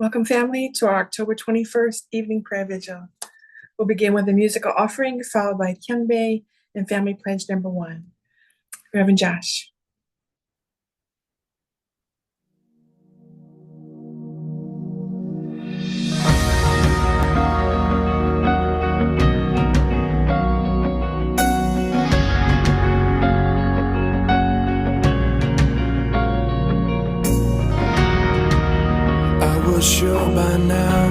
Welcome, family, to our October 21st evening prayer vigil. We'll begin with a musical offering, followed by Kyunbae and Family Pledge number 1. Reverend Josh. Sure by now,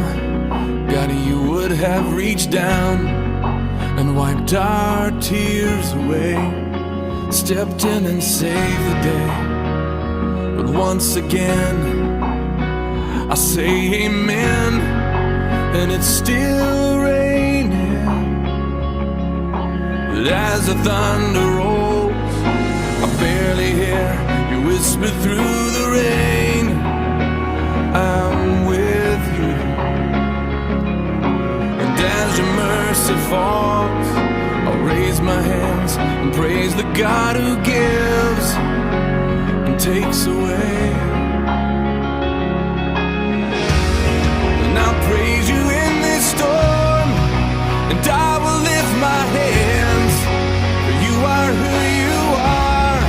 God, you would have reached down and wiped our tears away, stepped in and saved the day. But once again, I say amen, and it's still raining. But as the thunder rolls, I barely hear you whisper through the rain. I'm with you, and as your mercy falls, I'll raise my hands and praise the God who gives and takes away. And I'll praise you in this storm, and I will lift my hands, for you are who you are,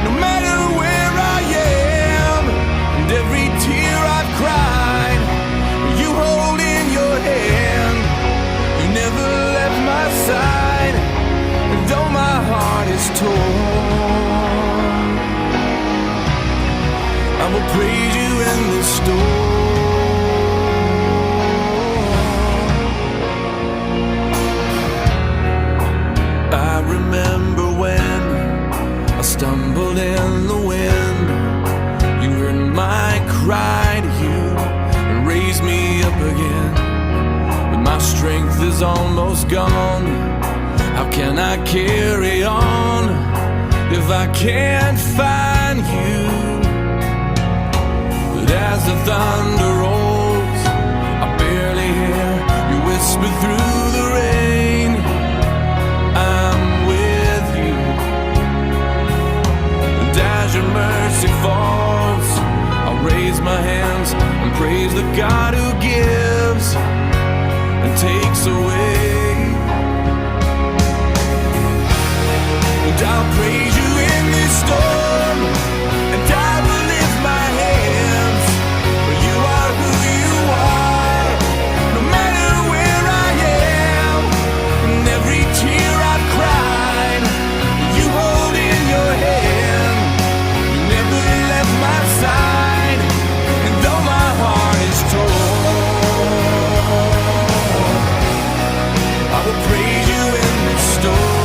no matter where I am, and every tear I've cried, you hold in your hand. You never left my side, and though my heart is torn, I will praise you in this storm. I remember when I stumbled in the wind, you heard my cry to you and raised me up again. But my strength is almost gone. How can I carry on if I can't find you? But as the thunder rolls, I barely hear you whisper through the rain. I'm with you, and as your mercy falls, I'll raise my hands and praise the God who gives and takes away. And I'll praise you in this storm, and I will lift my hands, for you are who you are, no matter where I am, and every tear I've cried, you hold in your hand. You never left my side, and though my heart is torn, I will praise you in this storm.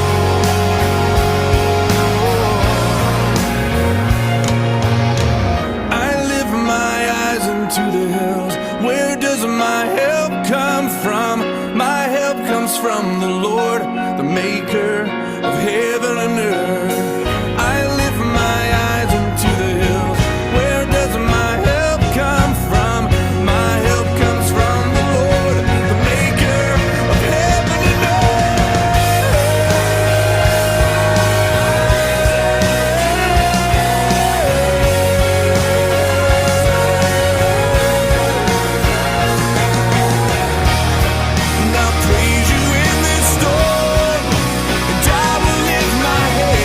I lift my eyes into the hills. Where does my help come from? My help comes from the Lord, the maker of heaven and earth. I lift my eyes into the hills. Where does my help come from? My help comes from the Lord, the maker of heaven and And I'll praise you in this storm, and I will lift my hands.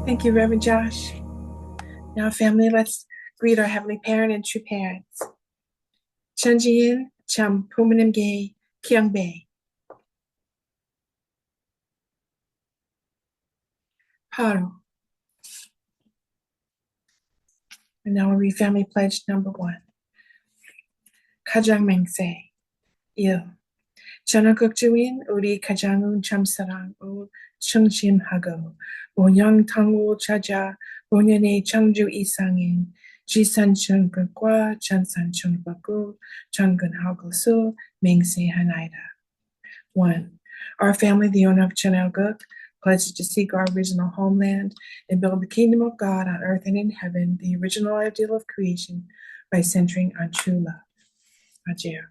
Thank you, Reverend Josh. Now, family, let's greet our Heavenly Parent and true parents. Chunjiin Chum Pumanimge Kyungbae. Paro. And now we'll read Family Pledge number 1. 가장 맹세. 1. 전원국주인 우리 가장은 참사랑으로 충심하고 본영탕으로 찾아 본연의 청주 이상인 지산천국과 전산천국을 전근하고서 맹세하나이다. 1. Our family, the owner of Chanelguk, pledges to seek our original homeland and build the kingdom of God on earth and in heaven, the original ideal of creation, by centering on true love. Adieu.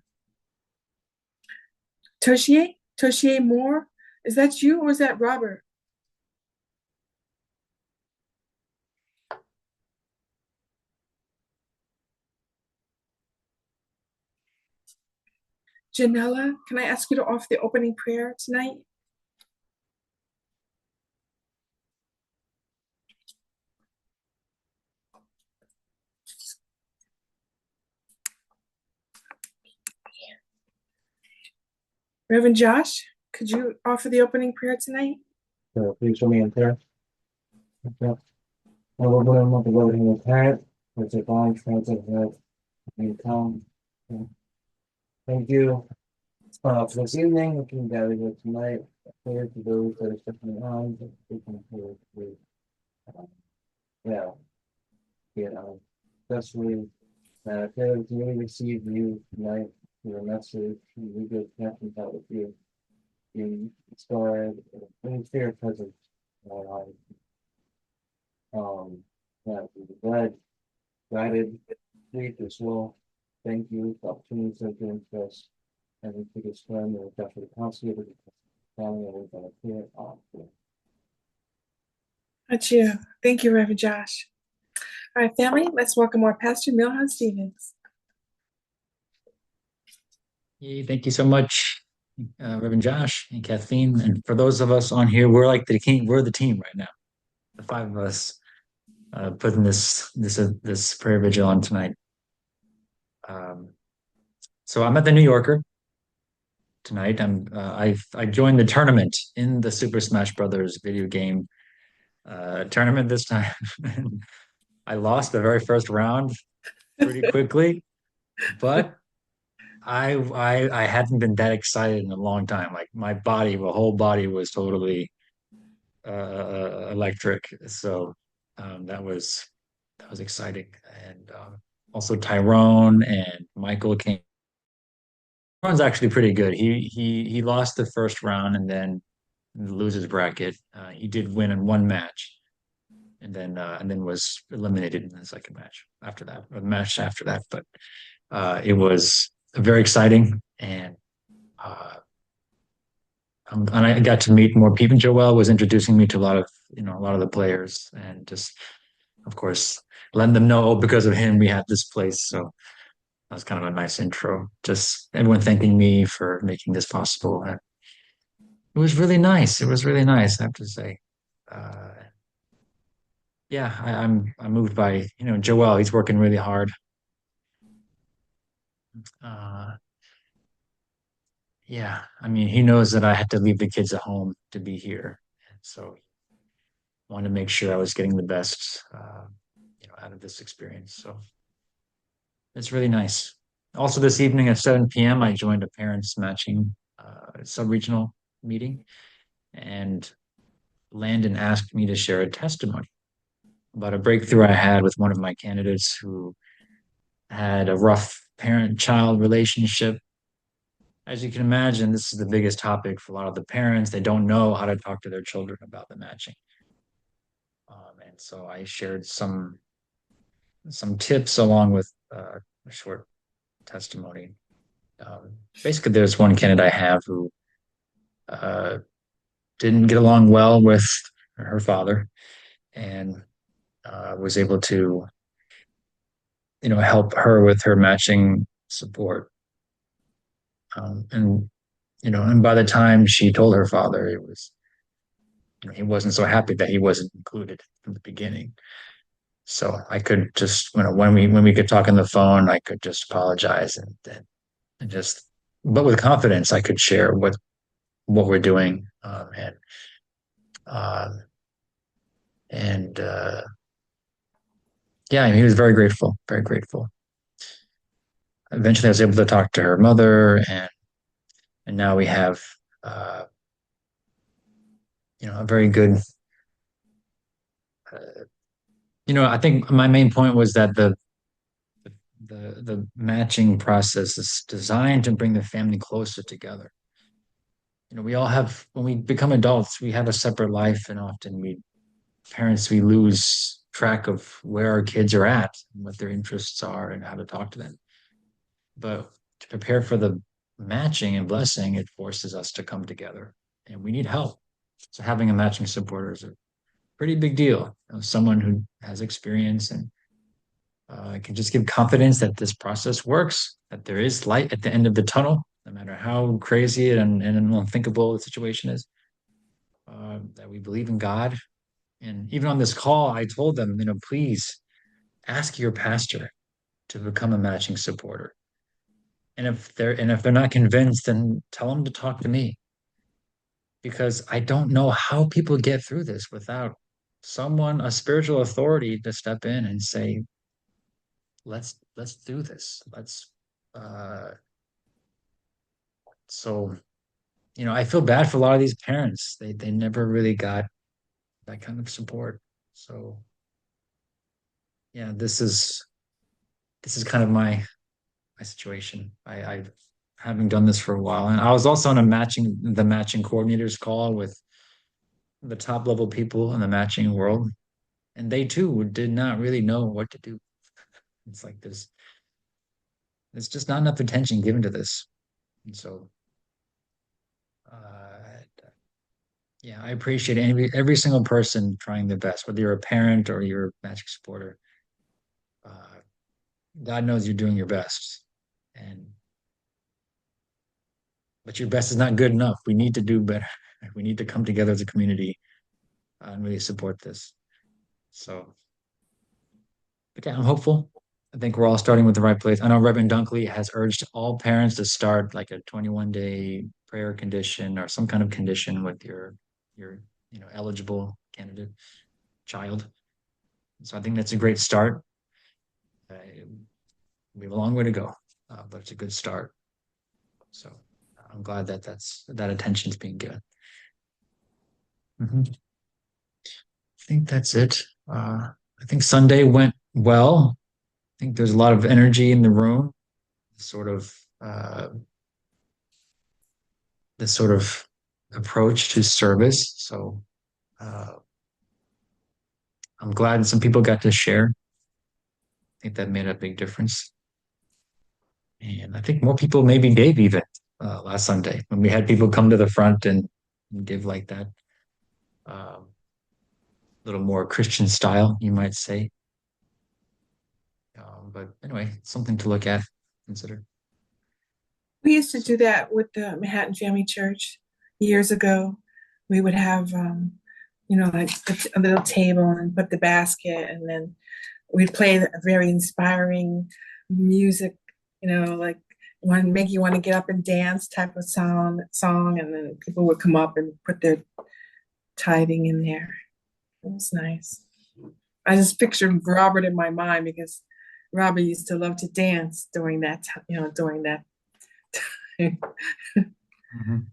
Toshier Moore, is that you or is that Robert? Janella, can I ask you to offer the opening prayer tonight? Reverend Josh, could you offer the opening prayer tonight? So please join me in prayer. Okay. Lord, of the Lord in your parent, which are gone, transit head, and come. Thank you for this evening. We can gather here tonight. Prayer to those that are stepping on, that we can hear with, especially prayer to really receive you tonight, your message, we good connections out with you. You inspired, and fear presence in our lives. Glad, guided, lead as well. Thank you for opportunities that given to us. And we take this time and definitely constantly family and we're gonna clear it off. That's you. Thank you, Reverend Josh. All right, family, let's welcome our Pastor Milhan Stevens. Hey, thank you so much, Reverend Josh and Kathleen. And for those of us on here, we're like the team. We're the team right now. The 5 of us putting this prayer vigil on tonight. So I'm at the New Yorker tonight. I joined the tournament in the Super Smash Brothers video game tournament this time. I lost the very first round pretty quickly, but I hadn't been that excited in a long time. Like my whole body was totally electric. So that was exciting. And also Tyrone and Michael came. Tyrone's actually pretty good. He lost the first round and then loses bracket. He did win in one match. And then was eliminated in the second match after that, or the match after that. But it was very exciting, and I got to meet more people. Joelle was introducing me to a lot of the players, and just, of course, letting them know, because of him we had this place. So that was kind of a nice intro. Just everyone thanking me for making this possible. And it was really nice. It was really nice, I have to say. Yeah, I'm moved by Joel. He's working really hard. Yeah, I mean, he knows that I had to leave the kids at home to be here, so wanted to make sure I was getting the best, out of this experience. So it's really nice. Also, this evening at 7 p.m., I joined a parents matching sub-regional meeting, and Landon asked me to share a testimony about a breakthrough I had with one of my candidates who had a rough parent-child relationship. As you can imagine, this is the biggest topic for a lot of the parents. They don't know how to talk to their children about the matching. And so I shared some tips along with a short testimony. Basically, there's one candidate I have who didn't get along well with her father, and was able to help her with her matching support. And by the time she told her father, it was he wasn't so happy that he wasn't included from the beginning. So I could just, when we could talk on the phone, I could just apologize and just, but with confidence, I could share what we're doing, uh, and yeah, he was very grateful, very grateful. Eventually, I was able to talk to her mother, and now we have, uh, a very good. Uh, I think my main point was that the matching process is designed to bring the family closer together. We all have, when we become adults, we have a separate life, and often we lose track of where our kids are at, and what their interests are, and how to talk to them. But to prepare for the matching and blessing, it forces us to come together, and we need help. So having a matching supporter is a pretty big deal. Someone who has experience and can just give confidence that this process works, that there is light at the end of the tunnel, no matter how crazy and unthinkable the situation is. That we believe in God. And even on this call, I told them, please ask your pastor to become a matching supporter. And if they're not convinced, then tell them to talk to me, because I don't know how people get through this without someone, a spiritual authority, to step in and say, let's do this. Let's uh so I feel bad for a lot of these parents. They never really got that kind of support. So yeah, this is kind of my situation. I having done this for a while, and I was also on the matching coordinators call with the top level people in the matching world, and they too did not really know what to do. It's like there's just not enough attention given to this, and so uh, yeah, I appreciate every single person trying their best, whether you're a parent or you're a matching supporter. Uh, God knows you're doing your best, and but your best is not good enough. We need to do better. We need to come together as a community and really support this. So, but yeah, I'm hopeful. I think we're all starting with the right place. I know Reverend Dunkley has urged all parents to start like a 21-day prayer condition or some kind of condition with your eligible candidate child. So I think that's a great start. We have a long way to go, but it's a good start. So I'm glad that attention is being given. I think that's it. I think Sunday went well. I think there's a lot of energy in the room, sort of uh, this sort of approach to service. So uh, I'm glad some people got to share. I think that made a big difference. And I think more people maybe gave even last Sunday when we had people come to the front and give like that um, little more Christian style, you might say. But anyway, something to look at, consider. We used to do that with the Manhattan Family Church years ago. We would have, like a little table and put the basket, and then we'd play a very inspiring music, like one make you want to get up and dance type of song, and then people would come up and put their tithing in there. It was nice. I just pictured Robert in my mind because Robert used to love to dance during that, during that time. Mhm.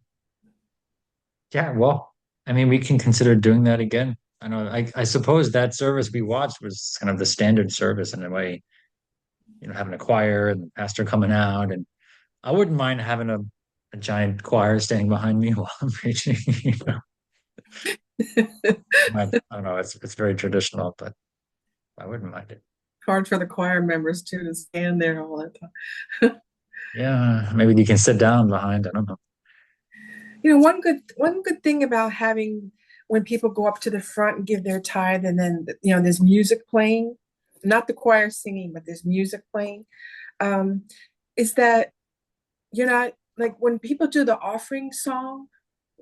Yeah, well, I mean, we can consider doing that again. I know, I suppose that service we watched was kind of the standard service in a way, having a choir and the pastor coming out. And I wouldn't mind having a giant choir standing behind me while I'm preaching. I don't know, it's very traditional, but I wouldn't mind it. Hard for the choir members too to stand there all the time. Yeah, maybe you can sit down behind. I don't know. One good thing about having when people go up to the front and give their tithe, and then there's music playing, not the choir singing, but there's music playing, um, is that you're not like when people do the offering song.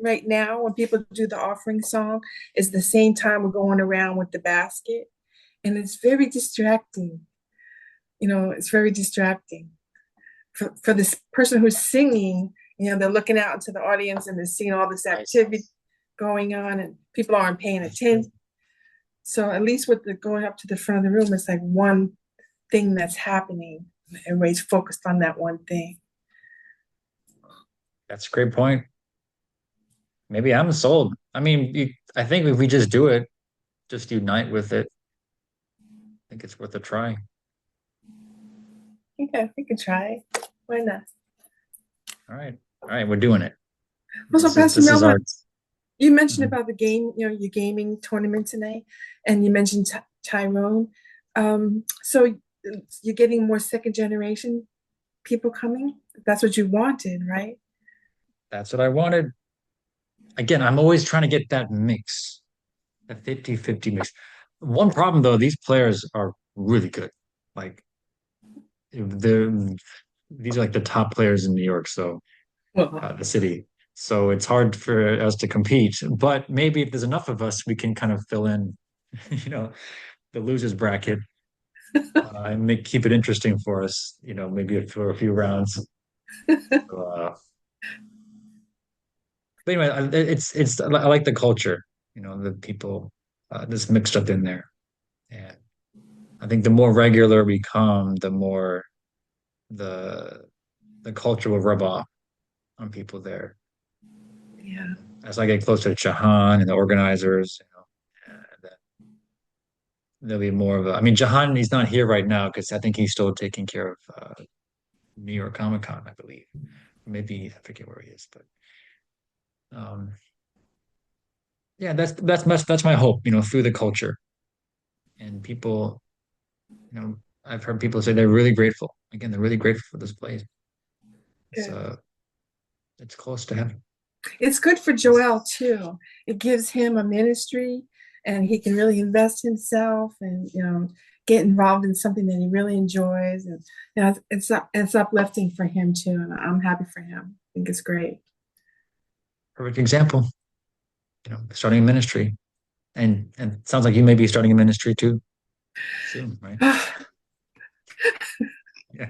right now when people do the offering song is the same time we're going around with the basket. And it's very distracting. It's very distracting. For this person who's singing, they're looking out into the audience and they're seeing all this activity going on and people aren't paying attention. So at least with the going up to the front of the room, it's like one thing that's happening. Everybody's focused on that one thing. That's a great point. Maybe I'm sold. I mean, I think if we just do it, just unite with it, I think it's worth a try. Yeah, we can try. Why not? All right, we're doing it. Also, Pastor This is our. Melvin, you mentioned Mhm. about the game, your gaming tournament tonight, and you mentioned Tyrone. So you're getting more second generation people coming. That's what you wanted, right? That's what I wanted. Again, I'm always trying to get that mix, the 50-50 mix. One problem though, these players are really good. Like they're these are like the top players in New York, so Well, the city. So it's hard for us to compete. But maybe if there's enough of us, we can kind of fill in, you know, the losers bracket and keep it interesting for us. Maybe for a few rounds. Uh, but anyway, I like the culture. The people just mixed up in there, and I think the more regular we come, the more the the culture will rub off on people there. yeah. As I get closer to Chahan and the organizers, and there'll be more of a. I mean, Jahan, he's not here right now because I think he's still taking care of New York Comic Con, I believe. Maybe I forget where he is, but um, yeah, that's my hope. Through the culture and people. I've heard people say they're really grateful. Again, they're really grateful for this place. It's Good. uh, it's close to heaven. It's good for Joel too. It gives him a ministry and he can really invest himself and get involved in something that he really enjoys and it's uplifting for him too and I'm happy for him. I think it's great. Perfect example. Starting a ministry, and it sounds like you may be starting a ministry too soon, right? Yeah,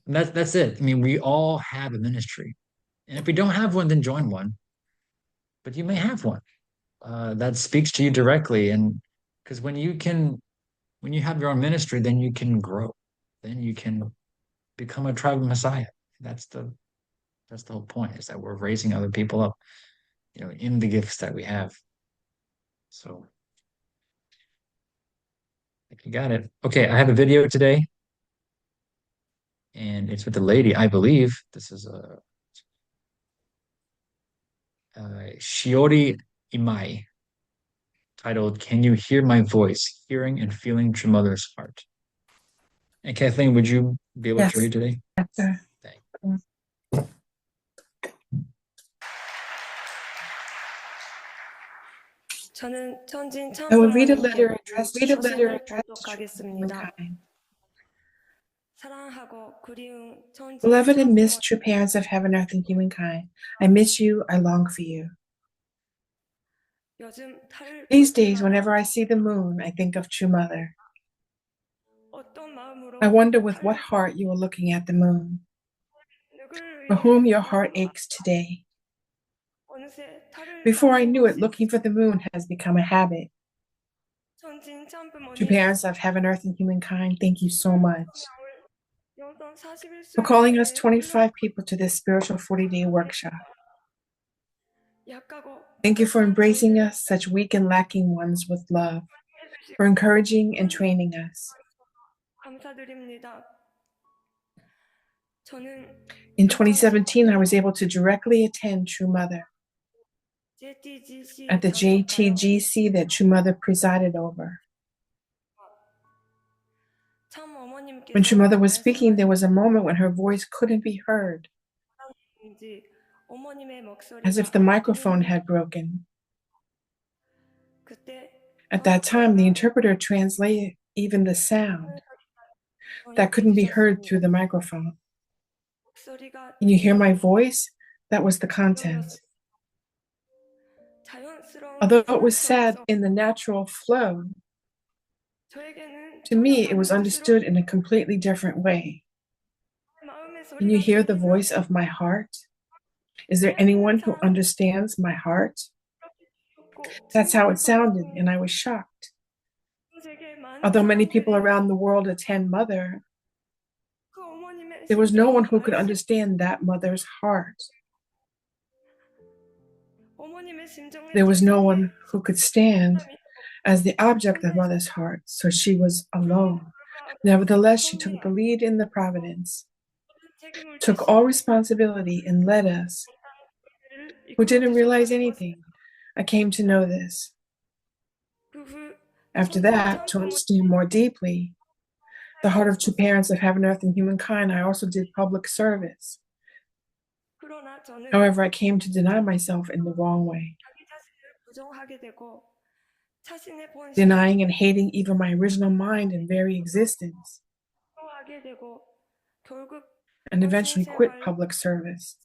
and that's it. I mean, we all have a ministry, and if we don't have one, then join one. But you may have one that speaks to you directly, and because when you have your own ministry, then you can grow, then you can become a tribe of Messiah. That's the that's the whole point, is that we're raising other people up, in the gifts that we have. So I think you got it. Okay, I have a video today, and it's with the lady, I believe. This is a Shiori Imai, titled "Can You Hear My Voice? Hearing and Feeling True Mother's Heart." And Kathleen, would you be able to Yes. read today? After. Thank 저는 천진 I will read a 참사랑님께 letter addressed 서신을 to 교독하겠습니다. humankind. 사랑하고 그리운 천진 Beloved and 참사랑 missed true parents of heaven, earth, and humankind, I miss you, I long for you. 요즘 달을 볼 These days, 때마다 whenever I see the moon, I think of True Mother. 어떤 마음으로 I wonder with 달을 what heart you are looking at the moon, 누구를 for 위해 whom your heart aches today. 어느새 달을 Before I 바라본 knew it, 것이 looking for the moon has become a habit. 천진 True 참부모님 parents of heaven, earth, and humankind, thank you so much 영동 for 41술 calling us 예배에 25 people to this spiritual 40-day workshop. 약하고 Thank you for 부족한 embracing 저희를 us, such weak and lacking ones, with love, 해주시고 for encouraging and training us. 감사드립니다. 저는 In 2017, I was able to directly attend True Mother JTGC at the 참석하여 JTGC that True Mother presided over. 참 어머님께서 When True Mother was speaking, there was a moment when her voice couldn't be heard, 말씀하시는지 어머님의 목소리가 as if the microphone had broken. 그때 At that time, the interpreter translated even the sound that couldn't be heard through the microphone. 목소리가 Can you hear my voice? That was the content. 자연스러운 Although it was said 상태로서 in the natural flow, 저에게는 to 전혀 me it 다른 was 것으로 understood in a completely different way. 마음의 Can you 소리가 hear the 들리나 voice of my heart? Is there anyone who understands my heart? 죽고 That's how it sounded, 진정한 and I was shocked. 세계 많은 Although many people 사람들이 around the world attend Mother, 그 어머님의 there was no one 심정을 who could 아는 understand that mother's heart. 어머님의 심정을 There was no 뒷선에 one who could stand 사람이 as the object of mother's heart, so she was 그럼에도 alone. 불구하고 Nevertheless, she took 섭리와 the lead in the providence, 책임을 took 지시고 all responsibility, and led us, 를 who 이끌어 didn't realize 주셨다는 것을 anything. I came to know this. 그후 After that, to understand more deeply the heart of two parents of heaven, earth, and humankind, I also did public service. 그러나 저는 However, I came to deny myself in the wrong way, 자기 자신을 부정하게 되고 자신의 본심을 denying and hating even my original mind and very existence, 하게 되고 결국 and 본신 eventually quit 생활로 public service.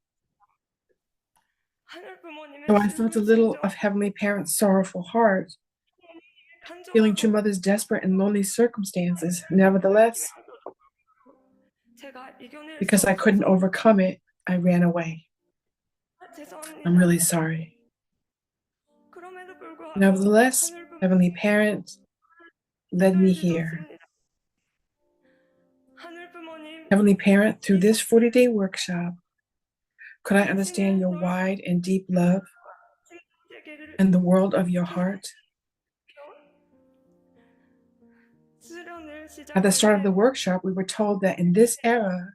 하늘 부모님의 Though I felt a 슬픈 little 심정, of Heavenly Parent's sorrowful heart, feeling True 간절하고 Mother's desperate and lonely circumstances, nevertheless, 제가 이겨낼 수 because I couldn't 없어서 overcome it, I ran away. 죄송합니다. I'm really sorry. 그럼에도 불구하고 Nevertheless, 하늘 부모님을 Heavenly Parent led me here. 주셨습니다. 하늘 부모님 Heavenly Parent, through this 40-day workshop, could I understand your wide and deep love 세계를 and the world of your heart? 수련을 At the 시작할 start of 때 the workshop, we were told that in this era,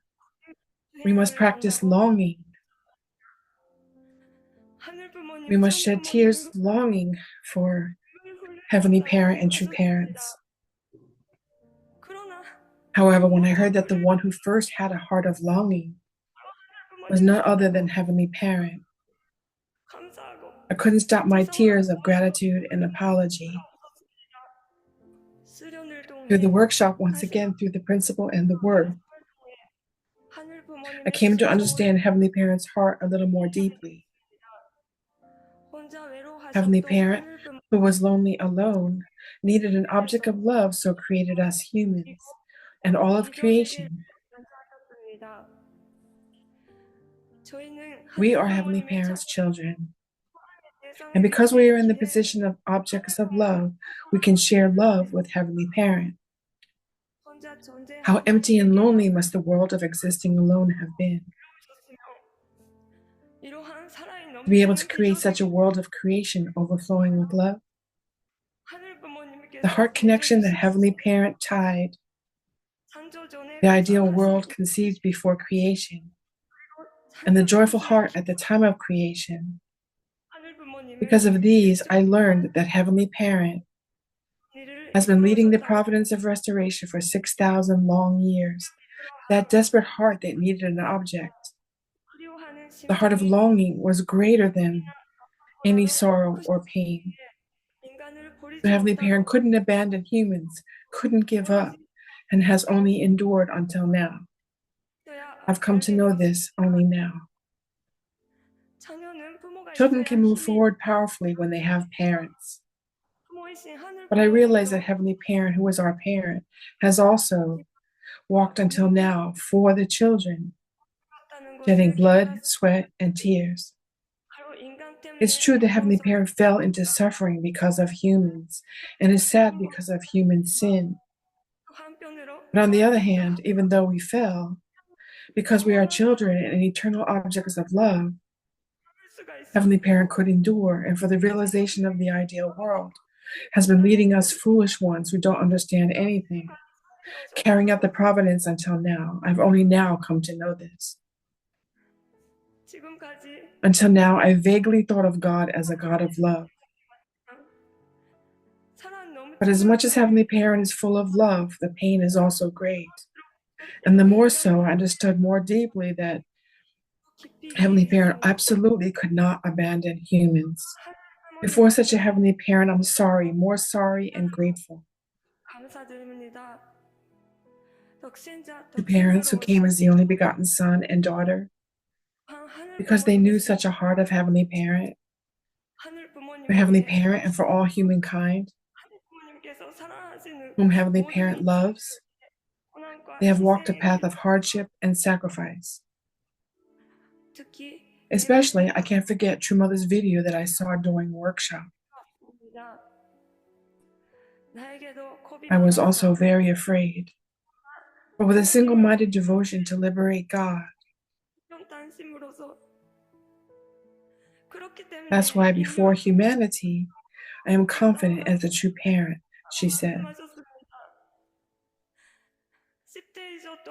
we must practice longing. 하늘 부모님, We must 참 shed 부모님을 tears longing for Heavenly Parent and true parents. 그러나 However, when I heard that the one who first had a heart of longing was none other than Heavenly Parent, 감사하고 I couldn't stop my tears of gratitude and apology. 수련을 Through the 통해 workshop, once again, through the principle and the word, 하늘 I 부모님의 came to 심정을 understand Heavenly Parent's heart a little more deeply. 혼자 Heavenly 외로워하셨던 Parent, 하늘 부모님 who was lonely alone, needed an object of love, so created us humans and all of 비교 세계를 creation. 만나셨습니다. 저희는 We 하늘 are Heavenly 부모님의 Parent's children. 대상이 And because we are in the 되기에 position of objects of love, we can share love with Heavenly Parent. 혼자 존재하고 How empty and 있기에 lonely must the world of existing alone have been. 이러한 살아있는 To be able to 넘치는 create 비교 such a 세계 world of creation overflowing with love. 하늘 부모님께서 The heart connection that 맺어주신 Heavenly Parent tied, 창조 전에 the ideal 창조하신 world conceived before creation, and the 창조 joyful 당시에 heart at the time of creation. 하늘 부모님을 Because of these, I learned that Heavenly Parent 일을 has been leading the 이끌어줬다고 providence of restoration for 6,000 long years. That desperate heart that needed an object, 그리워하는 the heart of 심정이 longing, was greater than any sorrow or pain. 인간을 버리지 The Heavenly 못하고 Parent couldn't abandon humans, couldn't give up, and has only endured until now. 있어야 I've come to 알게 know 되었습니다. this only now. 자녀는 부모가 Children 있어야 can move 힘이 forward powerfully when they have parents. 부모이신 하늘 But I realize 부모님도 that Heavenly Parent, who is our parent, has also walked until now for the children, 있다는 shedding 것을 blood, 깨달았습니다. sweat, and tears. 바로 인간 It's 때문에 true that Heavenly 고통스럽고 Parent fell into suffering because of humans and is sad because of human sin. 한편으로 But on the other 저희도 hand, even though we fell, because we are children and eternal objects of love, 할 수가 있습니다. Heavenly Parent could endure, and for the realization of the ideal world, has been leading us foolish ones who don't understand anything, carrying out the providence until now. I've only now come to know this. 지금까지 Until now, I vaguely thought of God as a God of love. 사랑 너무 But as much as Heavenly Parent is full of love, the pain is also great. And the more so, I understood more deeply that 깊이 Heavenly 이해했습니다. Parent absolutely could not abandon humans. Before such a Heavenly Parent, I'm sorry, more sorry and grateful. 감사드립니다. To parents who came as the only begotten son and daughter, because they knew such a heart of Heavenly Parent, 하늘 for Heavenly 부모님께 Parent and for all humankind, 하늘 부모님께서 사랑하시는 whom Heavenly 모든 Parent loves. 고난과 They have walked a 희생의 path 길, of hardship and sacrifice. 특히 Especially, I can't forget True Mother's video that I saw during workshop. I was also very afraid. But with a single-minded devotion to liberate God, that's why before humanity, I am confident as a true parent, she said.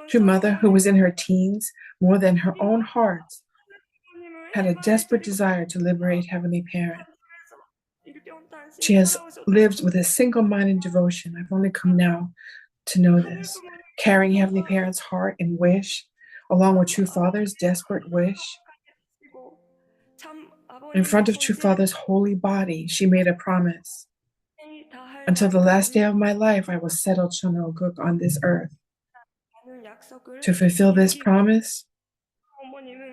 True Mother, who was in her teens, more than her own heart, had a desperate desire to liberate Heavenly Parent. She has lived with a single-minded devotion. I've only come now to know this, carrying Heavenly Parent's heart and wish, along with True Father's desperate wish. In front of True Father's holy body, she made a promise. Until the last day of my life, I will settle Chonoguk on this earth. To fulfill this promise,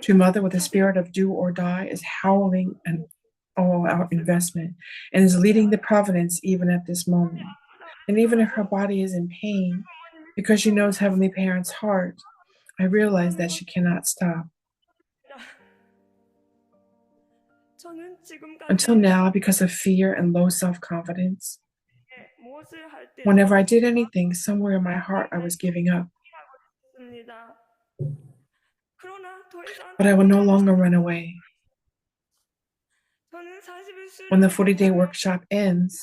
True Mother, with a spirit of do or die, is howling an all-out investment and is leading the providence even at this moment. And even if her body is in pain, because she knows Heavenly Parent's heart, I realize that she cannot stop. Until now, because of fear and low self-confidence, whenever I did anything, somewhere in my heart I was giving up. But I will no longer run away. When the 40-day workshop ends,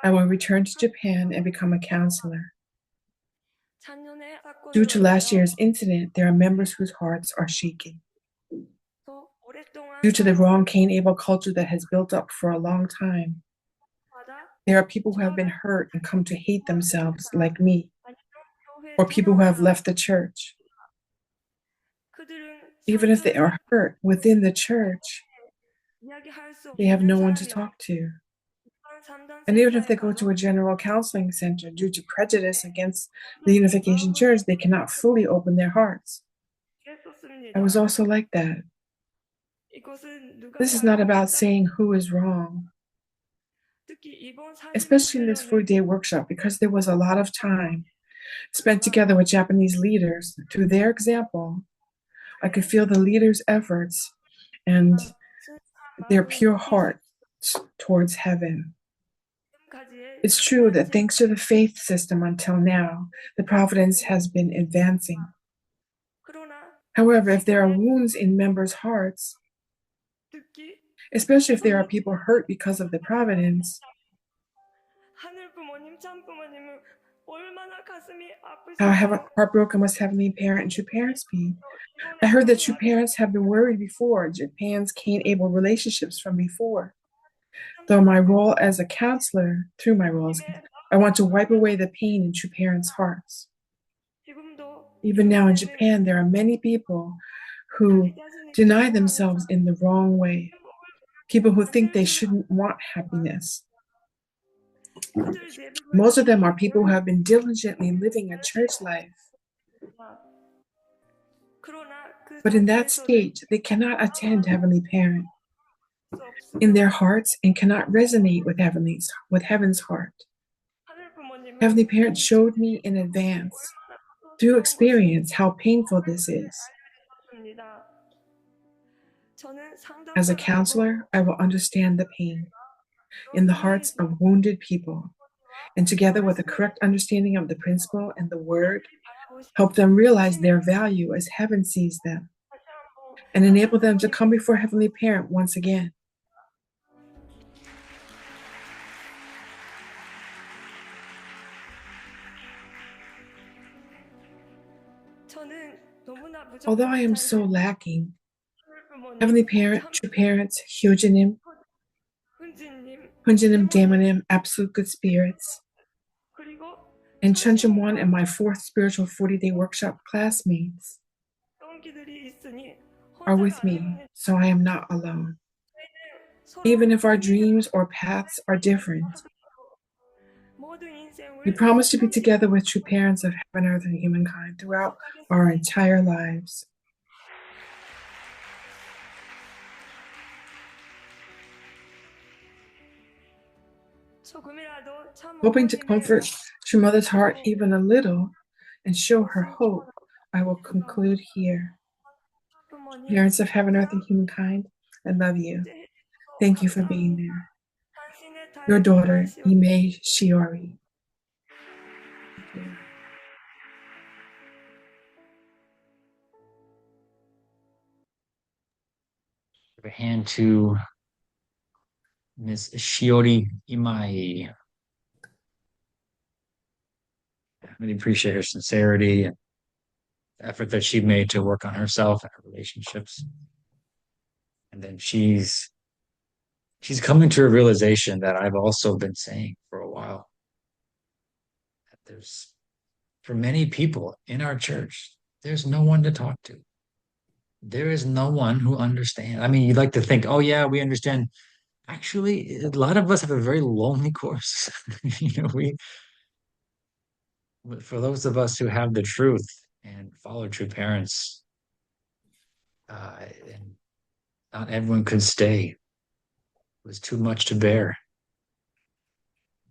I will return to Japan and become a counselor. Due to last year's incident, there are members whose hearts are shaking. Due to the wrong Cain-Abel culture that has built up for a long time, there are people who have been hurt and come to hate themselves like me, or people who have left the church. Even if they are hurt within the church, they have no one to talk to. And even if they go to a general counseling center due to prejudice against the Unification Church, they cannot fully open their hearts. I was also like that. This is not about saying who is wrong, especially in this 40-day workshop, because there was a lot of time spent together with Japanese leaders. Through their example, I could feel the leaders' efforts and their pure heart towards heaven. It's true that thanks to the faith system until now, the providence has been advancing. However, if there are wounds in members' hearts, especially if there are people hurt because of the providence, how heartbroken must Heavenly Parent and True Parents be? I heard that True Parents have been worried before, Japan's Cain-Abel relationships from before. Though my role as a counselor, through my role as a counselor, I want to wipe away the pain in True Parents' hearts. Even now in Japan, there are many people who deny themselves in the wrong way. People who think they shouldn't want happiness. Most of them are people who have been diligently living a church life. But in that state, they cannot attend Heavenly Parent in their hearts and cannot resonate with heaven's heart. Heavenly Parent showed me in advance, through experience, how painful this is. As a counselor, I will understand the pain in the hearts of wounded people, and together with a correct understanding of the principle and the word, help them realize their value as heaven sees them, and enable them to come before Heavenly Parent once again. Although I am so lacking, Heavenly Parent, True Parents, Hyojinim, Hunjinim, Daimonim, Absolute Good Spirits, and Chunjimwan and my 4th spiritual 40-day workshop classmates are with me, so I am not alone. Even if our dreams or paths are different, we promise to be together with True Parents of heaven, earth, and humankind throughout our entire lives. 조금이라도 참 Hoping to 어머니는 comfort Mother's heart even a little and show her hope, I will conclude here. 부모님 Parents of heaven, earth, and humankind, I love you. 이제 Thank you for being 감사합니다. there. 당신의 Your 딸 daughter, 이마시오. Ime Shiori. Thank you. Give a hand to Miss Shiori Imai. I really appreciate her sincerity and the effort that she made to work on herself and her relationships. And then she's coming to a realization that I've also been saying for a while. That there's, for many people in our church, there's no one to talk to. There is no one who understands. I mean, you'd like to think, oh yeah, we understand. Actually, a lot of us have a very lonely course. We, for those of us who have the truth and follow true parents, and not everyone could stay. It was too much to bear.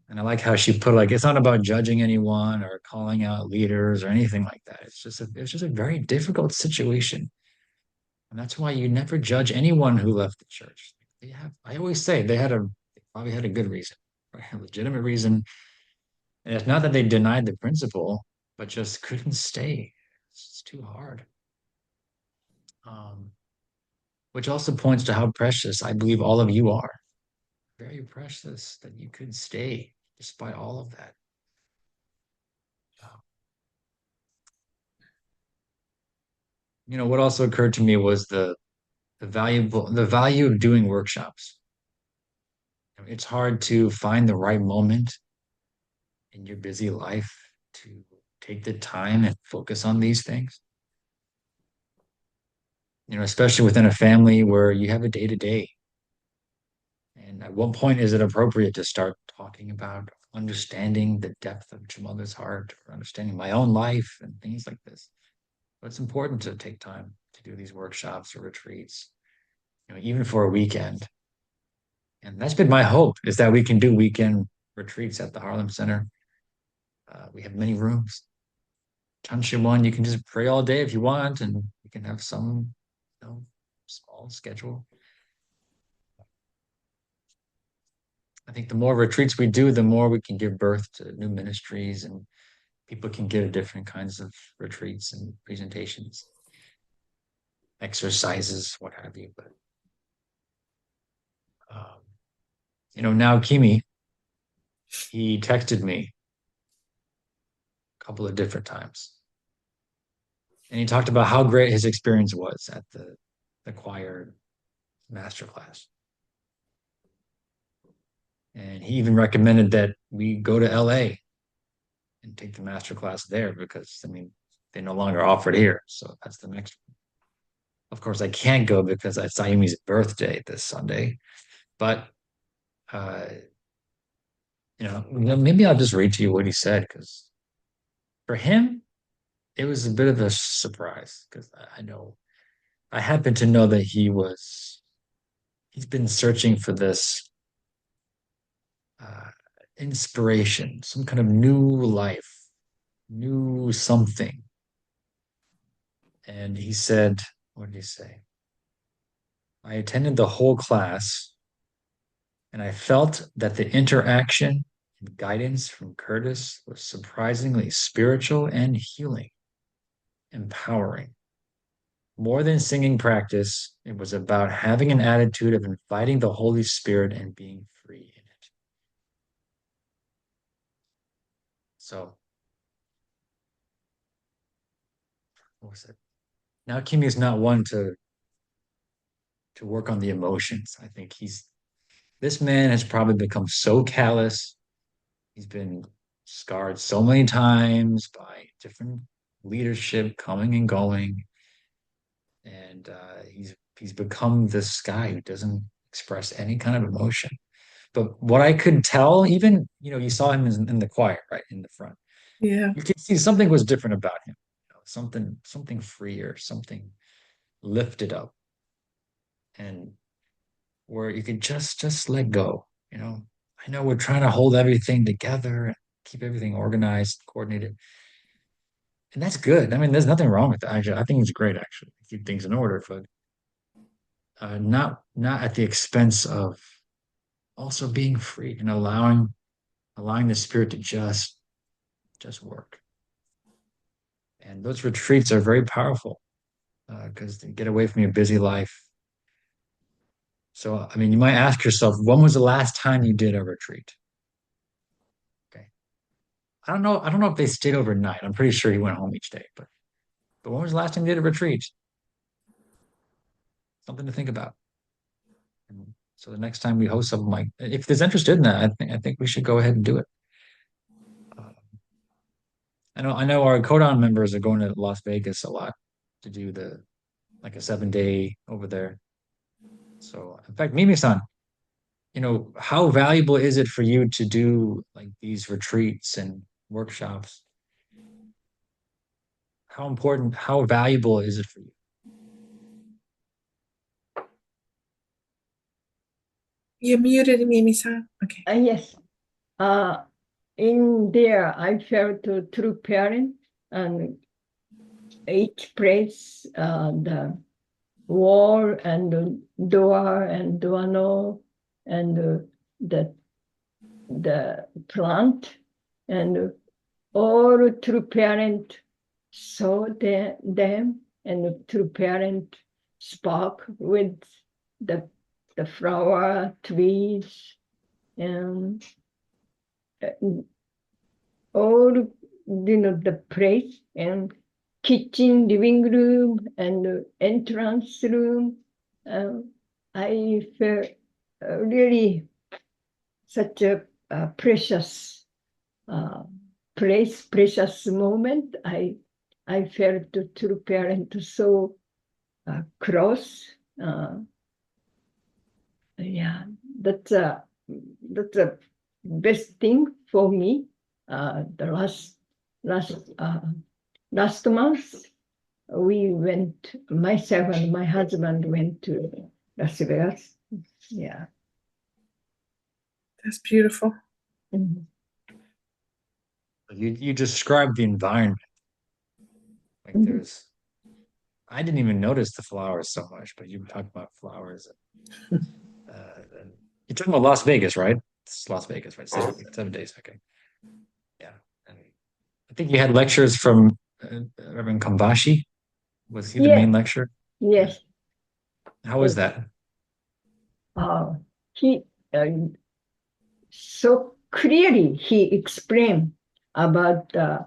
And I like how she put like it's not about judging anyone or calling out leaders or anything like that. It's just a very difficult situation. And that's why you never judge anyone who left the church. I always say they probably had a good reason, right? A legitimate reason. And it's not that they denied the principle, but just couldn't stay. It's too hard. Um, which also points to how precious I believe all of you are. Very precious that you could stay despite all of that. What also occurred to me was the value of doing workshops. It's hard to find the right moment in your busy life to take the time and focus on these things. Especially within a family where you have a day to day. And at what point is it appropriate to start talking about understanding the depth of Jamal's heart or understanding my own life and things like this? But it's important to take time to do these workshops or retreats, even for a weekend. And that's been my hope is that we can do weekend retreats at the Harlem Center. We have many rooms. Chansha one, you can just pray all day if you want, and you can have some, small schedule. I think the more retreats we do, the more we can give birth to new ministries and people can give different kinds of retreats and presentations, exercises, what have you. But now Kimi, he texted me a couple of different times. And he talked about how great his experience was at the choir masterclass. And he even recommended that we go to LA and take the masterclass there because, they no longer offer it here. So that's the next one. Of course, I can't go because it's Sayumi's birthday this Sunday. But, maybe I'll just read to you what he said because for him, it was a bit of a surprise because I happen to know that he's been searching for this inspiration, some kind of new life, new something. And he said, what did he say? I attended the whole class and I felt that the interaction and guidance from Curtis was surprisingly spiritual and healing, empowering. More than singing practice, it was about having an attitude of inviting the Holy Spirit and being free in it. So, what was it? Now Kimi is not one to work on the emotions. I think this man has probably become so callous. He's been scarred so many times by different leadership coming and going. And he's become this guy who doesn't express any kind of emotion. But what I could tell, even, you saw him in the choir, right in the front. Yeah. You could see something was different about him. Something freer, something lifted up. And where you could just let go. I know we're trying to hold everything together and keep everything organized, coordinated. And that's good. I mean, there's nothing wrong with that. Actually, I think it's great actually to keep things in order, but not at the expense of also being free and allowing the spirit to just work. And those retreats are very powerful because they get away from your busy life. So, I mean, you might ask yourself, when was the last time you did a retreat? Okay. I don't know. I don't know if they stayed overnight. I'm pretty sure he went home each day, but when was the last time you did a retreat? Something to think about. And so the next time we host something like, if there's interest in that, I think we should go ahead and do it. Uh, I know our Codon members are going to Las Vegas a lot to do like a 7-day over there. So in fact, Mimi-san, how valuable is it for you to do like these retreats and workshops? How important, how valuable is it for you? You're muted, Mimi-san. Okay. Yes. In there, I felt a true parent, and each place, the wall and the door and doorknob and the plant, and all true parent saw them, and true parent spoke with the flower trees and all the place and kitchen, living room, and entrance room. I felt really such a precious place, precious moment. I felt the true parent so close. Yeah, that's a best thing for me. The last month, myself and my husband went to Las Vegas. Yeah. That's beautiful. Mhm. You described the environment. Like Mhm. I didn't even notice the flowers so much, but you were talking about flowers. And you're talking about Las Vegas, right? It's Las Vegas, right? 7 days. Okay. Yeah. And I think you had lectures from Reverend Kambashi. Was he the Yes, main lecturer? yes. How was that? He so clearly he explained about the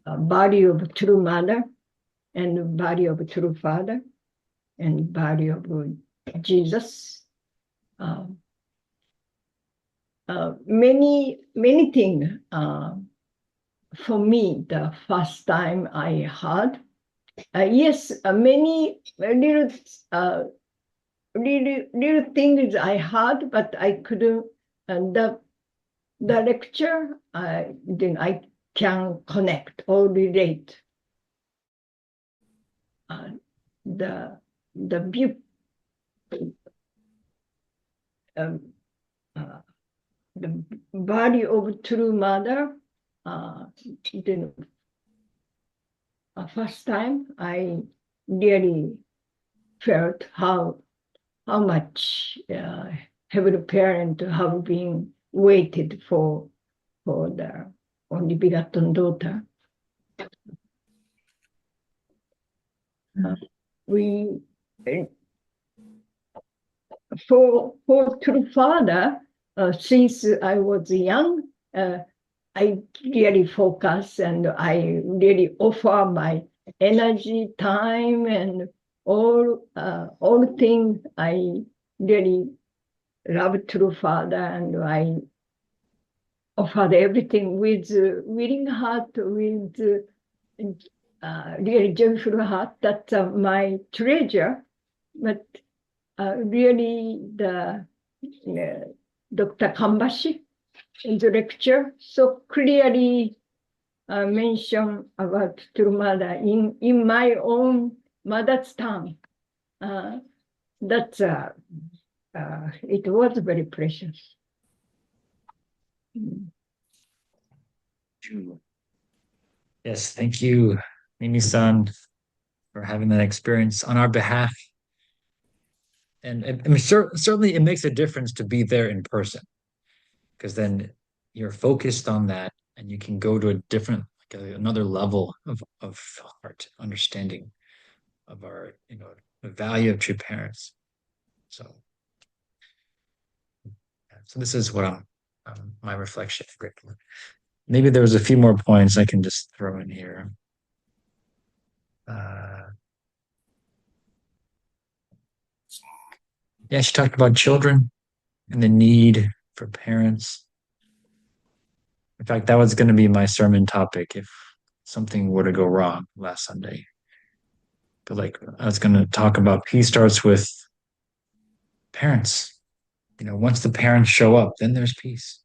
body of true mother and body of true father and body of Jesus. Many things for me the first time I heard. Yes, many little things I heard, but I couldn't. And the lecture, then I can connect or relate. The view. The body of true mother. Then first time I really felt how much heavenly parent have been waited for the only begotten daughter. We for true father, since I was young, I really focus and I really offer my energy, time, and all things. I really love true father, and I offered everything with willing heart, with really joyful heart. That's my treasure. But really, the Dr. Kambashi in the lecture so clearly mention about true mother in my own mother's tongue. It was very precious. Yes, thank you, Mimi-san, for having that experience on our behalf. And I mean, certainly it makes a difference to be there in person because then you're focused on that and you can go to a different, like another level of heart understanding of our, the value of true parents. So, so this is what my reflection. Maybe there was a few more points I can just throw in here. Yeah, she talked about children and the need for parents. In fact, that was going to be my sermon topic if something were to go wrong last Sunday. But like I was going to talk about peace starts with parents. Once the parents show up, then there's peace.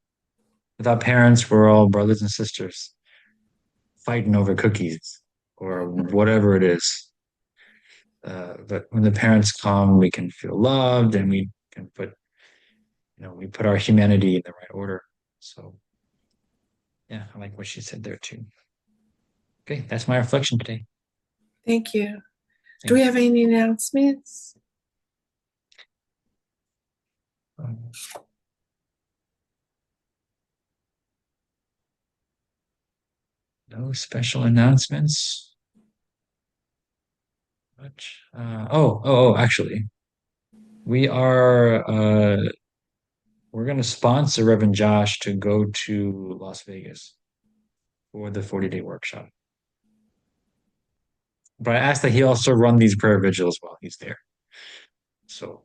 Without parents, we're all brothers and sisters fighting over cookies or whatever it is. But when the parents come, we can feel loved and we can we put our humanity in the right order. So yeah, I like what she said there too. Okay, that's my reflection today. Thank you. Do we have any announcements? No special announcements. Actually, we're going to sponsor Reverend Josh to go to Las Vegas for the 40-day workshop. But I asked that he also run these prayer vigils while he's there. So,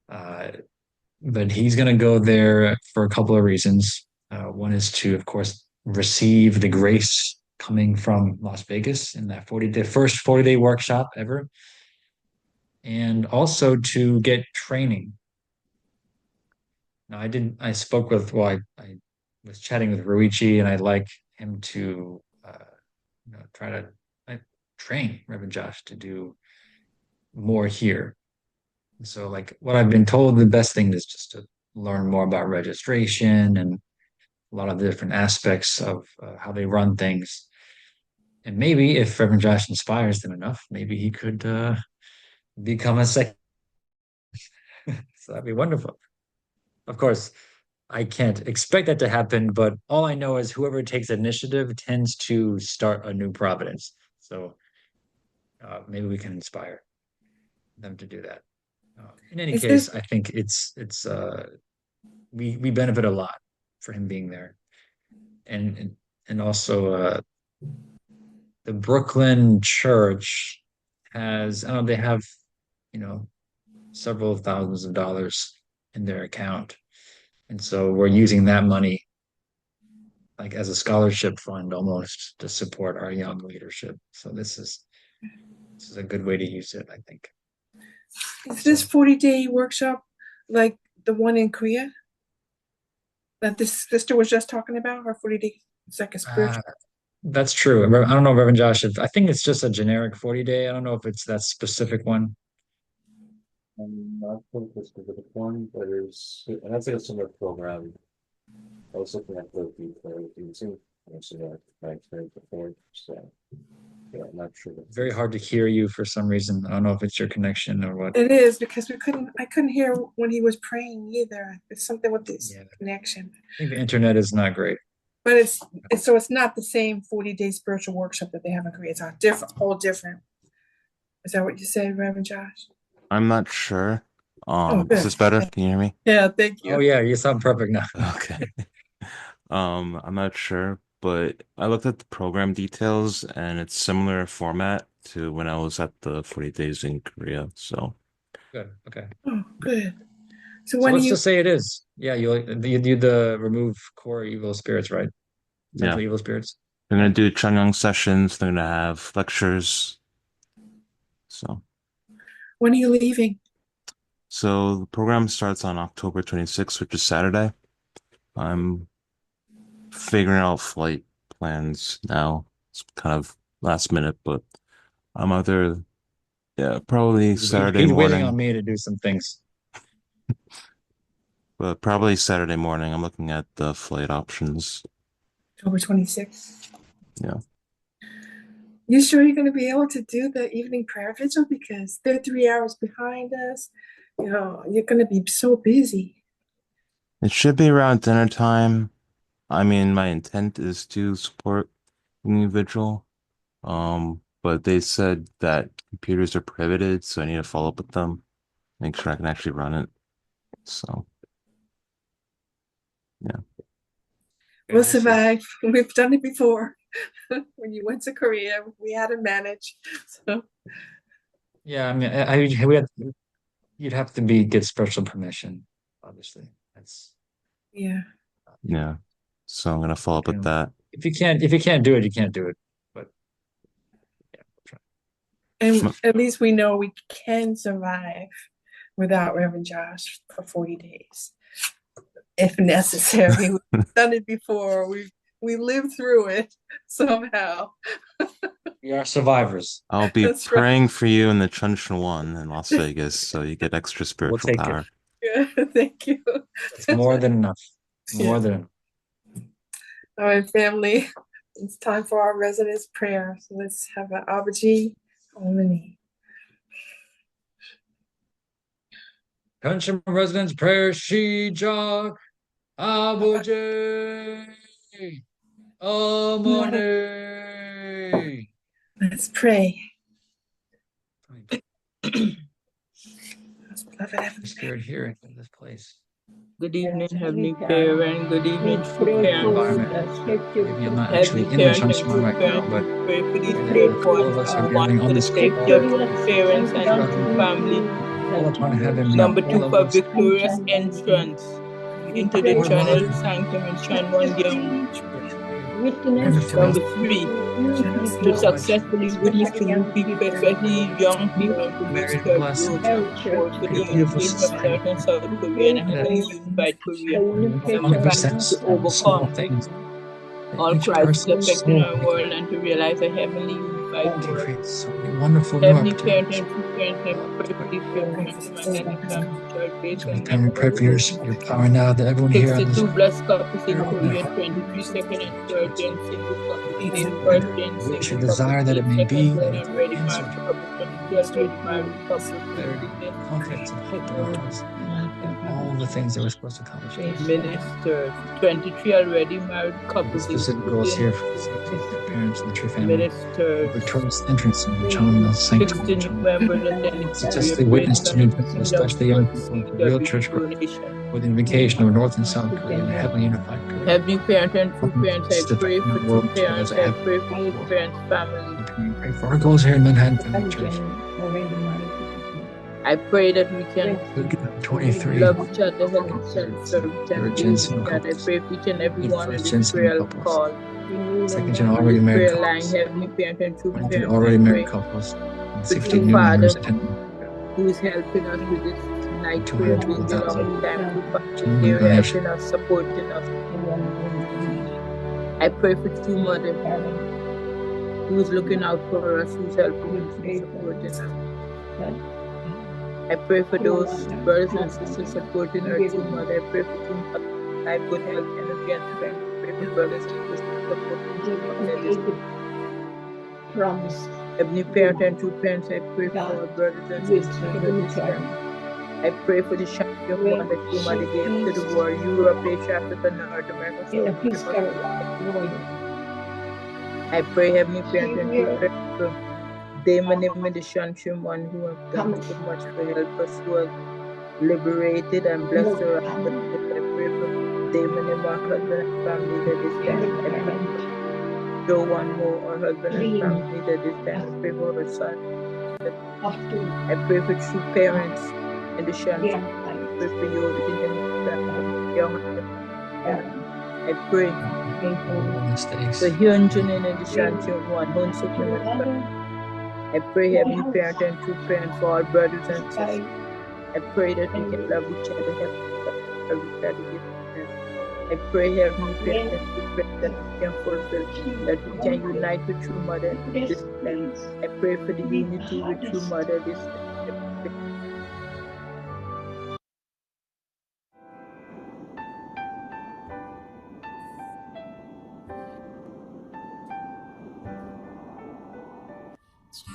but he's going to go there for a couple of reasons. One is to, of course, receive the grace coming from Las Vegas in that first 40-day workshop ever. And also to get training. Now, I spoke with, I was chatting with Ruichi and I'd like him to, try to train Reverend Josh to do more here. So like what I've been told, the best thing is just to learn more about registration and a lot of the different aspects of how they run things. And maybe if Reverend Josh inspires them enough, maybe he could become a second. So that'd be wonderful. Of course, I can't expect that to happen, but all I know is whoever takes initiative tends to start a new providence. So maybe we can inspire them to do that. In any case, I think we benefit a lot for him being there, and also the Brooklyn church has I don't know they have several thousands of dollars in their account, and so we're using that money like as a scholarship fund almost to support our young leadership. So this is a good way to use it, I think. Is this 40-day workshop like the one in Korea that this sister was just talking about? Her 40-day, it's like a spiritual. That's true. I don't know, Reverend Josh. I think it's just a generic 40-day. I don't know if it's that specific one. I'm not sure if it's specific one, but that's like a similar program. I was looking at the details using, I experienced before, so yeah, I'm not sure. Very hard to hear you for some reason. I don't know if it's your connection or what. It is because I couldn't hear when he was praying either. It's something with this connection. I think the internet is not great. But it's not the same 40-day spiritual workshop that they have in Korea. It's a whole different. Is that what you said, Reverend Josh? I'm not sure. Is this better? Can you hear me? Yeah, thank you. Oh yeah, you sound perfect now. Okay. I'm not sure, but I looked at the program details and it's similar format to when I was at the 40 days in Korea. So good. Okay. Oh, good. So let's just say it is. Yeah, you do the remove core evil spirits, right? Central evil spirits. They're gonna do Changyang sessions. They're gonna have lectures. So when are you leaving? So the program starts on October 26th, which is Saturday. I'm figuring out flight plans now. It's kind of last minute, but I'm either probably Saturday He's morning. waiting on me to do some things. but probably Saturday morning. I'm looking at the flight options. October 26th. Yeah. You sure you're going to be able to do the evening prayer vigil? Because they're 3 hours behind us. You know, you're going to be so busy. It should be around dinner time. I mean, my intent is to support the Vigil. But they said that computers are prohibited, so I need to follow up with them, make sure I can actually run it. So, yeah. We'll survive. We've done it before. When you went to Korea, we had to manage. So Yeah, I mean, we had, you'd have to get special permission, obviously. That's yeah. Yeah. So I'm gonna follow up you with know, that. if you can't do it, you can't do it. But yeah, we'll try. And at least we know we can survive without Reverend Josh for 40 days. If necessary. We've done it before. We lived through it somehow. We are survivors. I'll be That's right. praying for you in the Chuncheon One in Las Vegas, so you get extra We'll spiritual take it. power. Yeah, thank you. It's more than enough. More Yeah. than enough. All right, family. It's time for our residence prayer. So let's have an Abaji Omani. Pension residence prayer, Shijak, Abuje, Amone. Let's pray. Beloved Heavenly Spirit here in this place. Good evening, Heavenly Parent. Good evening, true Pray for parents. environment. Maybe I'm not Heavenly actually in the Parent and Chuncheon true right now, parents, but we pray for these pray great that all of ones. us are One, gathering for on the this call. safety of true parents and true family. Call upon heaven. Number two, for victorious entrance into the channel sanctum and channel young. Number three, to successfully witness to new people, especially young people, and produce spiritual growth. Number four, for the unification of South and South Korea and a heavenly unified Korea. Number five, to overcome all crises affecting our world and to realize a heavenly unified world. Wonderful Heavenly Parent and true parents, I pray for these parents to magnetic family church based on Parent, pray for your power now that everyone here on this 62 blessed couples in Korea, 23 second and third gen single couples, 81st gen wish single or desire that it couples, may be, second that gen it and ready be married answered. couples, 22 ready married couples, Confidence and hope in our hearts. All the things that we're supposed to accomplish. ministers, 23 already married couples, Specific goals here for the safety of the parents and the true family. ministers, Victorious entrance in the channel sanctum. 16 members attending Successfully Korea witness based to on new the people, kingdom especially young people, the real church growth donation. with the invocation of North and South Korea and a heavenly unified Korea. Heavenly Parent and true parents, I pray for true parents, I pray for true parents' family. Pray for our goals here in Manhattan Family Church. I pray that we can 23. love each other, help each other, serve each other, give each other. I pray for each and every one in this prayer call. Second gen already married Prayer line, couples. Heavenly Parent and true 23 parents, already I married pray couples. And for 60 true new members Father attending. who is helping us with this night prayer, being the long time true Father. They are donation. helping us, supporting us. I pray for true Mother who is looking out for us, who's helping us, who's supporting us. I pray for those brothers and sisters supporting our true Mother. I pray for true Mother, life, good health, energy, and strength. I pray for brothers and sisters supporting true Mother. Promise. Heavenly Parent and true parents, I pray for our brothers and sisters under this time. I pray for the champion one that true Mother gave to the world, Europe, Asia, Africa, North America, South America. I pray, Heavenly Parent and true parents, for Damon and the Shanshim one who have done so much to help us, who have liberated and blessed our husband. I pray for Damon and my husband and family that is time. I pray for Joe one more, our husband and family that is time. I pray for our son. I pray for true parents in the Shanshim. I pray for you in young. I pray for Hyunjin and the Shanshim one, Hunsu. I pray, Heavenly Parent and true parents, for our brothers and sisters. I pray that we can love each other, help each other. I pray, Heavenly Parent and true parents, that we can fulfill, that we can unite with true Mother this time. I pray for the unity with true Mother this time. 저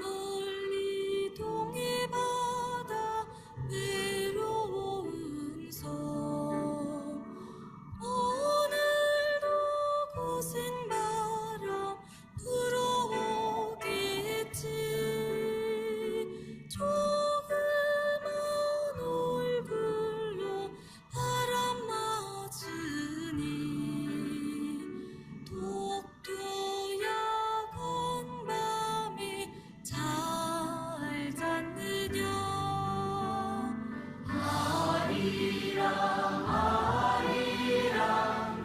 멀리 동해 바다 외로운 섬 오늘도 고센 바람 불어오겠지 조그만 얼굴로 바람 맞으니 독도야간 밤에 잘 잤느냐 아리랑 아리랑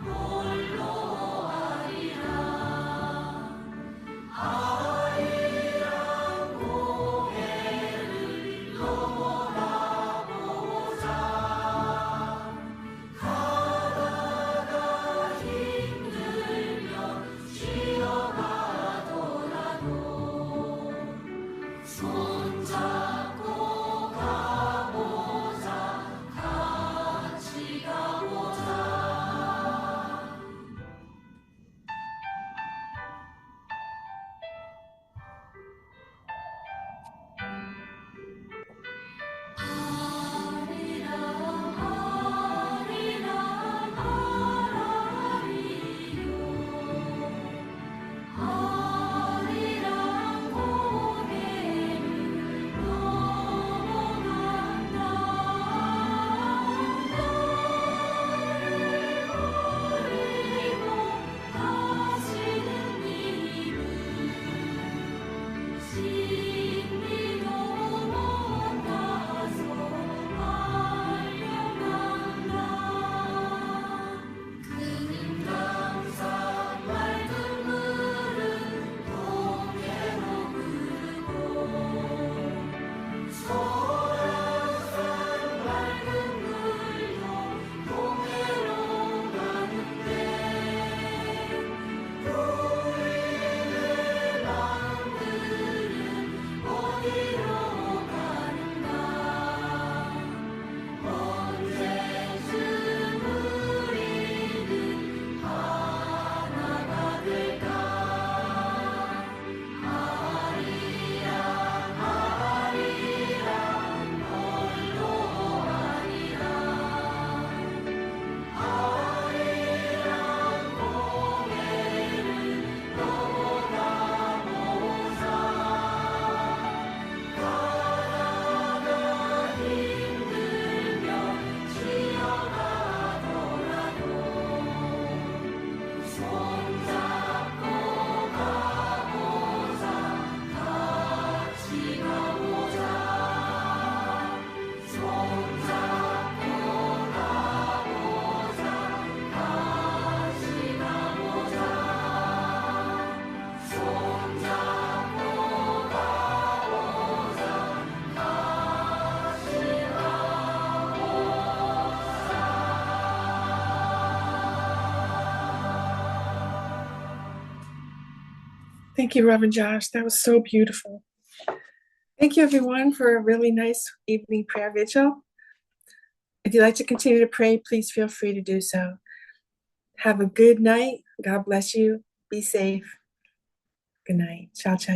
홀로 아리랑 아리랑 고개를 넘어가보자 가다가 힘들면 쉬어가더라도 손잡고 가보자 같이 가보자 아리랑 아리랑 아라리요 아리랑 고개를 넘어간다 버리고 가시는 님은 신비도 못 가서 말려간다 금강산 맑은 물은 동해로 흐르고 소랑산 맑은 물도 동해로 가는데 우리네 마음들은 어디로 가는가 언제쯤 우리는 하나가 될까 아리랑 아리랑 홀로 아리랑 아리랑 고개를 넘어가보자 가다가 힘들면 쉬어가더라도 손잡고 가보자 같이 가보자 손잡고 가보자 같이 가보자 손잡고 가보자 같이 Thank you, Reverend Josh. That was so beautiful. Thank you, everyone, for a really nice evening prayer vigil. If you'd like to continue to pray, please feel free to do so. Have a good night. God bless you. Be safe. Good night. Ciao, ciao.